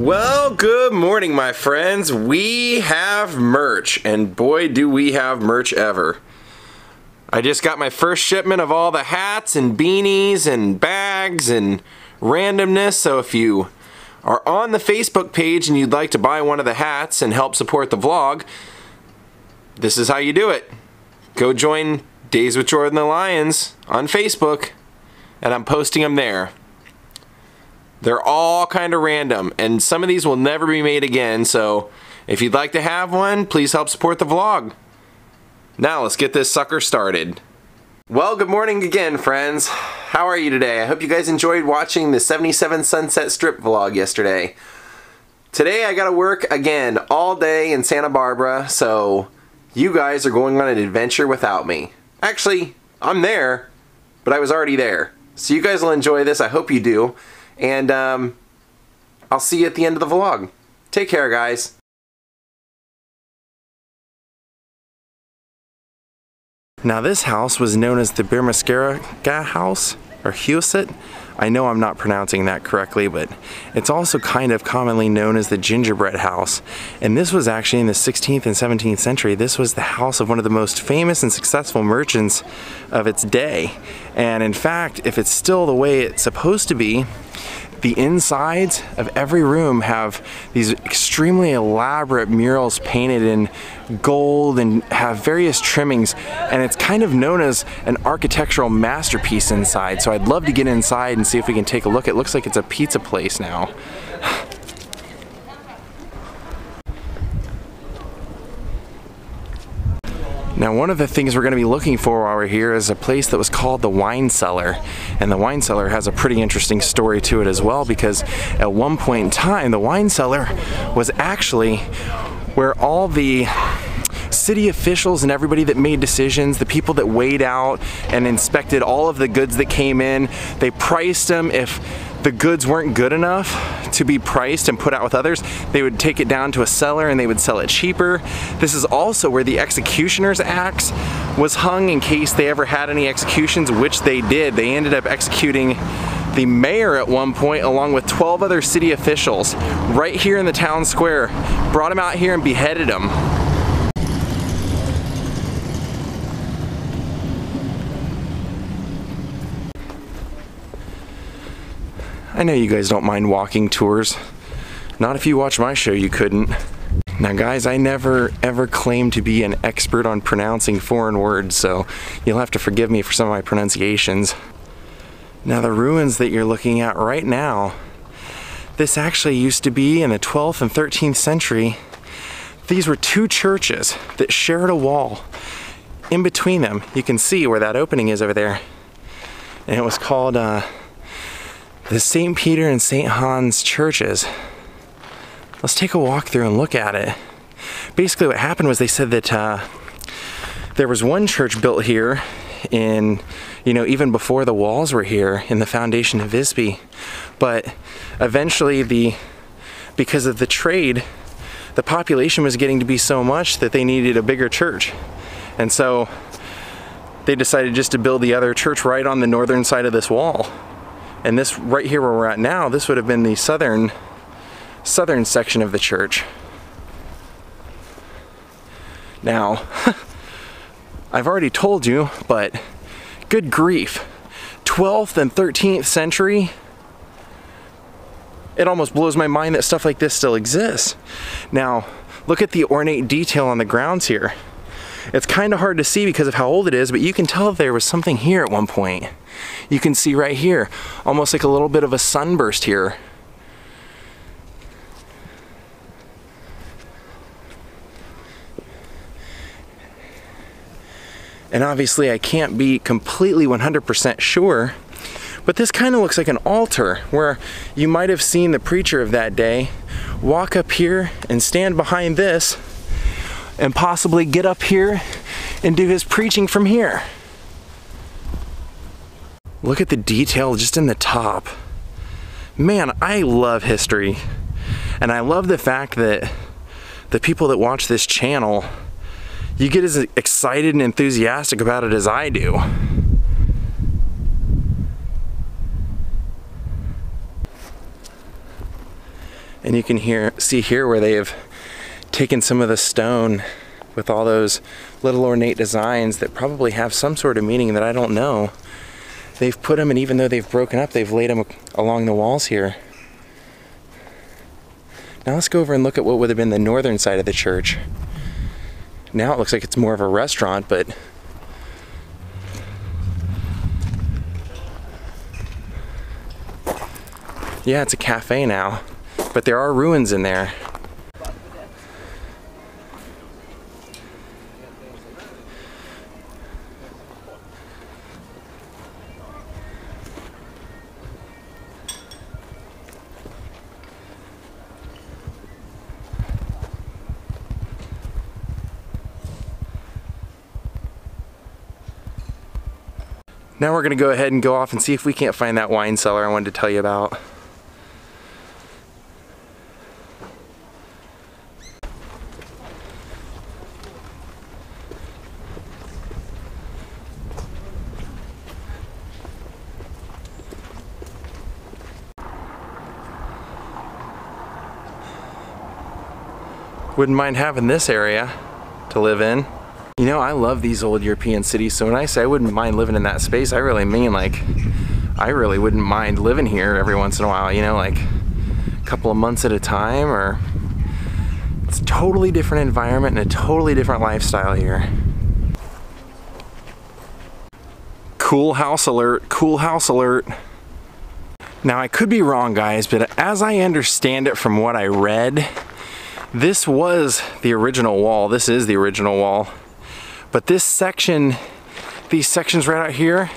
Well, good morning, my friends. We have merch, and boy, do we have merch ever. I just got my first shipment of all the hats and beanies and bags and randomness, so if you are on the Facebook page and you'd like to buy one of the hats and help support the vlog, this is how you do it. Go join Daze with Jordan the Lions on Facebook, and I'm posting them there. They're all kind of random, and some of these will never be made again, so if you'd like to have one, please help support the vlog. Now let's get this sucker started. Well, good morning again, friends. How are you today? I hope you guys enjoyed watching the 77 Sunset Strip vlog yesterday. Today I gotta work again all day in Santa Barbara, so you guys are going on an adventure without me. Actually, I'm there, but I was already there. So you guys will enjoy this, I hope you do. And I'll see you at the end of the vlog. Take care, guys. Now this house was known as the Gingerbread House, or Hewsett. I know I'm not pronouncing that correctly, but it's also kind of commonly known as the Gingerbread House. And this was actually in the 16th and 17th century. This was the house of one of the most famous and successful merchants of its day. And in fact, if it's still the way it's supposed to be, the insides of every room have these extremely elaborate murals painted in gold and have various trimmings, and it's kind of known as an architectural masterpiece inside. So I'd love to get inside and see if we can take a look. It looks like it's a pizza place now. Now, one of the things we're going to be looking for while we're here is a place that was called the Wine Cellar. And the Wine Cellar has a pretty interesting story to it as well, because at one point in time, the Wine Cellar was actually where all the city officials and everybody that made decisions, the people that weighed out and inspected all of the goods that came in, they priced them. If the goods weren't good enough to be priced and put out with others, they would take it down to a cellar and they would sell it cheaper. This is also where the executioner's axe was hung in case they ever had any executions, which they did. They ended up executing the mayor at one point along with 12 other city officials right here in the town square. Brought him out here and beheaded him. I know you guys don't mind walking tours. Not if you watch my show, you couldn't. Now guys, I never ever claimed to be an expert on pronouncing foreign words, so you'll have to forgive me for some of my pronunciations. Now the ruins that you're looking at right now, this actually used to be in the 12th and 13th century. These were two churches that shared a wall. In between them, you can see where that opening is over there. And it was called the St. Peter and St. Hans churches. Let's take a walk through and look at it. Basically what happened was they said that there was one church built here in, even before the walls were here, in the foundation of Visby. But eventually because of the trade, the population was getting to be so much that they needed a bigger church. And so they decided just to build the other church right on the northern side of this wall. And this right here where we're at now, this would have been the southern section of the church. Now, I've already told you, but good grief, 12th and 13th century, it almost blows my mind that stuff like this still exists. Now, look at the ornate detail on the grounds here. It's kind of hard to see because of how old it is, but you can tell there was something here at one point. You can see right here, almost like a little bit of a sunburst here. And obviously I can't be completely 100% sure, but this kind of looks like an altar where you might have seen the preacher of that day walk up here and stand behind this and possibly get up here and do his preaching from here. Look at the detail just in the top. Man, I love history. And I love the fact that the people that watch this channel, you get as excited and enthusiastic about it as I do. And you can see here where they have taken some of the stone with all those little ornate designs that probably have some sort of meaning that I don't know. They've put them, and even though they've broken up, they've laid them along the walls here. Now let's go over and look at what would have been the northern side of the church. Now it looks like it's more of a restaurant, but yeah, it's a cafe now. But there are ruins in there. Now we're gonna go ahead and go off and see if we can't find that wine cellar I wanted to tell you about. Wouldn't mind having this area to live in. You know, I love these old European cities, so when I say I wouldn't mind living in that space, I really mean like, I really wouldn't mind living here every once in a while, you know, like a couple of months at a time, or it's a totally different environment and a totally different lifestyle here. Cool house alert, cool house alert. Now I could be wrong, guys, but as I understand it from what I read, this was the original wall. This is the original wall. But this section, these sections right out here,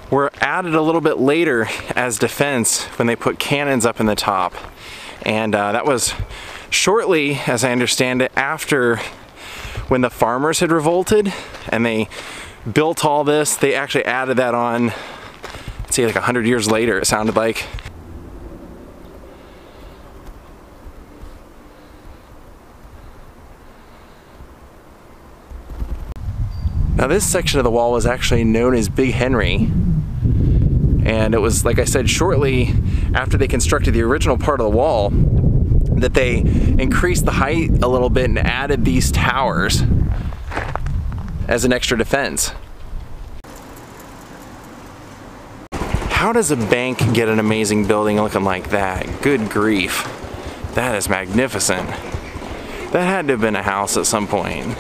were added a little bit later as defense when they put cannons up in the top. And that was shortly, as I understand it, after when the farmers had revolted and they built all this. They actually added that on, let's see, like 100 years later, it sounded like. Now this section of the wall was actually known as Big Henry, and it was, like I said, shortly after they constructed the original part of the wall that they increased the height a little bit and added these towers as an extra defense. How does a bank get an amazing building looking like that? Good grief. That is magnificent. That had to have been a house at some point.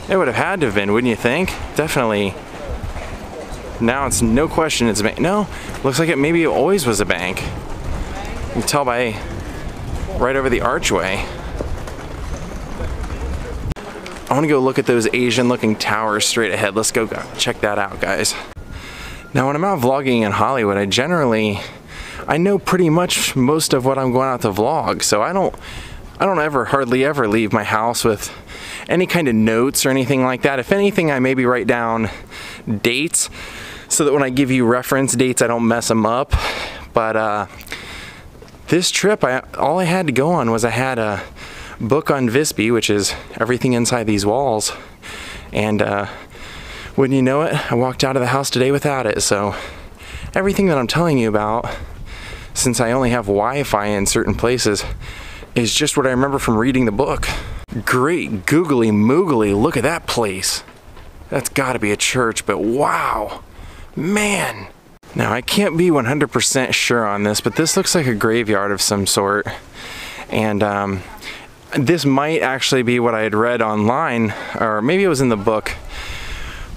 It would have had to have been, wouldn't you think? Definitely. Now it's no question it's a bank. No, looks like maybe it always was a bank. You can tell by right over the archway. I want to go look at those Asian looking towers straight ahead. Let's go check that out, guys. Now when I'm out vlogging in Hollywood, I know pretty much most of what I'm going out to vlog, so I don't hardly ever leave my house with any kind of notes or anything like that. If anything, I maybe write down dates so that when I give you reference dates, I don't mess them up. But this trip, all I had to go on was I had a book on Visby, which is everything inside these walls. And wouldn't you know it, I walked out of the house today without it. So everything that I'm telling you about, since I only have Wi-Fi in certain places, is just what I remember from reading the book. Great googly moogly, look at that place. That's gotta be a church, but wow, man. Now I can't be 100% sure on this, but this looks like a graveyard of some sort. And this might actually be what I had read online, or maybe it was in the book,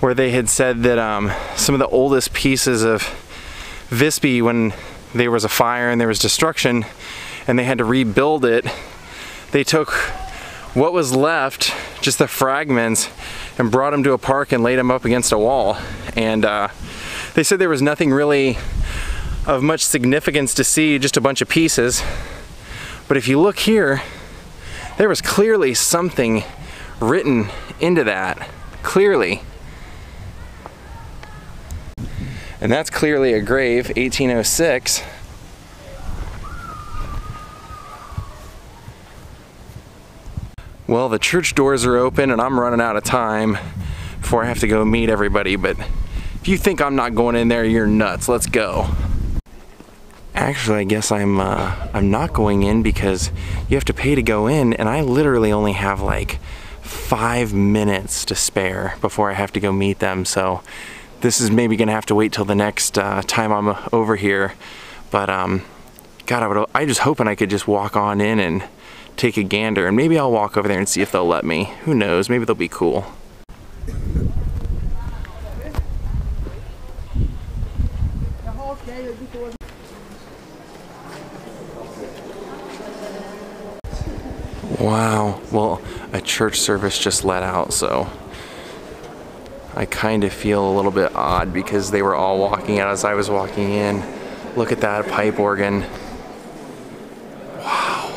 where they had said that some of the oldest pieces of Visby, when there was a fire and there was destruction, and they had to rebuild it, they took what was left, just the fragments, and brought them to a park and laid them up against a wall. And they said there was nothing really of much significance to see, just a bunch of pieces. But if you look here, there was clearly something written into that, clearly. And that's clearly a grave, 1806. Well, the church doors are open and I'm running out of time before I have to go meet everybody, but if you think I'm not going in there, you're nuts. Let's go. Actually, I guess I'm not going in because you have to pay to go in, and I literally only have like 5 minutes to spare before I have to go meet them. So this is maybe gonna have to wait till the next time I'm over here. But God, I just hoping I could just walk on in and take a gander, and maybe I'll walk over there and see if they'll let me. Who knows? Maybe they'll be cool. Wow, well, a church service just let out, so I kind of feel a little bit odd because they were all walking out as I was walking in. Look at that pipe organ. Wow.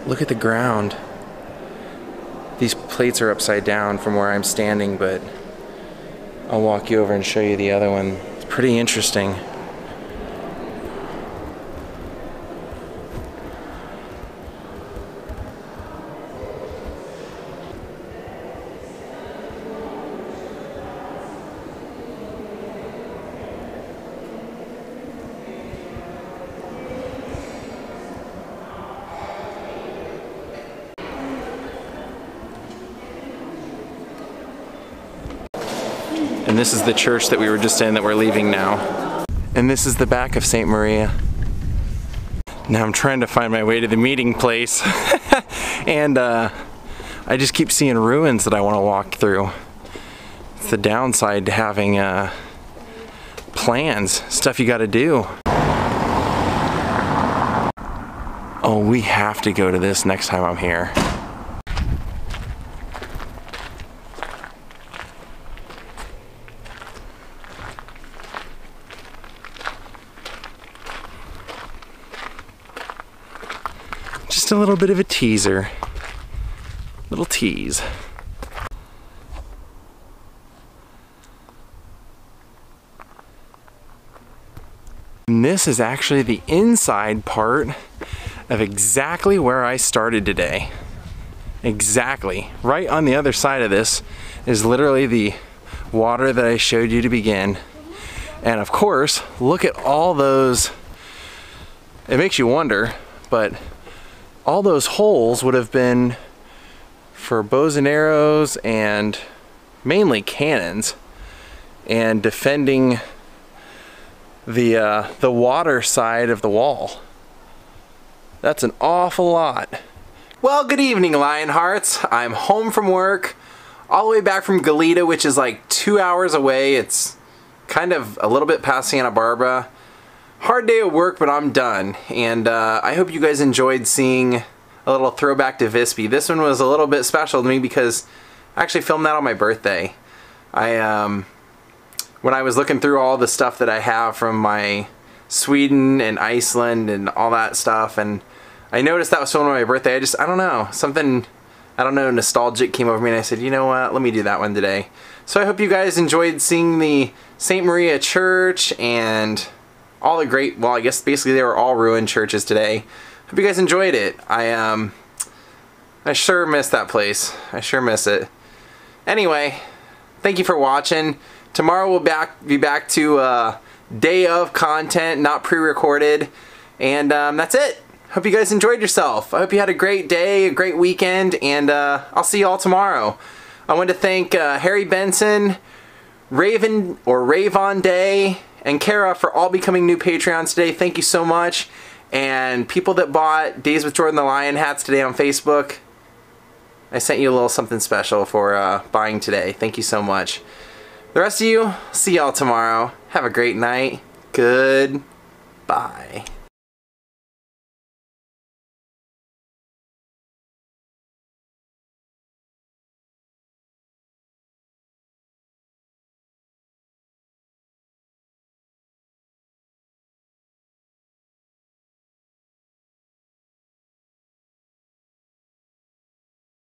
Look at the ground. These plates are upside down from where I'm standing, but I'll walk you over and show you the other one. It's pretty interesting. And this is the church that we were just in that we're leaving now. And this is the back of St. Maria. Now I'm trying to find my way to the meeting place. And I just keep seeing ruins that I want to walk through. It's the downside to having plans, stuff you gotta do. Oh, we have to go to this next time I'm here. Just a little bit of a teaser. Little tease. And this is actually the inside part of exactly where I started today. Exactly. Right on the other side of this is literally the water that I showed you to begin. And of course, look at all those. It makes you wonder, but all those holes would have been for bows and arrows and mainly cannons and defending the water side of the wall. That's an awful lot. Well, good evening, Lionhearts. I'm home from work, all the way back from Goleta, which is like 2 hours away. It's kind of a little bit past Santa Barbara. Hard day of work, but I'm done. And I hope you guys enjoyed seeing a little throwback to Visby. This one was a little bit special to me because I actually filmed that on my birthday. When I was looking through all the stuff that I have from my Sweden and Iceland and all that stuff, and I noticed that was filmed on my birthday. I don't know, something, nostalgic came over me, and I said, you know what, let me do that one today. So I hope you guys enjoyed seeing the St. Maria Church and all the great, well, I guess basically they were all ruined churches today. Hope you guys enjoyed it. I sure miss that place. I sure miss it. Anyway, thank you for watching. Tomorrow we'll be back to day of content, not pre-recorded. And that's it. Hope you guys enjoyed yourself. I hope you had a great day, a great weekend, and I'll see you all tomorrow. I want to thank Harry Benson, Ravon Day, and Kara for all becoming new Patreons today. Thank you so much. And people that bought Daze with Jordan the Lion hats today on Facebook, I sent you a little something special for buying today. Thank you so much. The rest of you, see y'all tomorrow. Have a great night. Goodbye.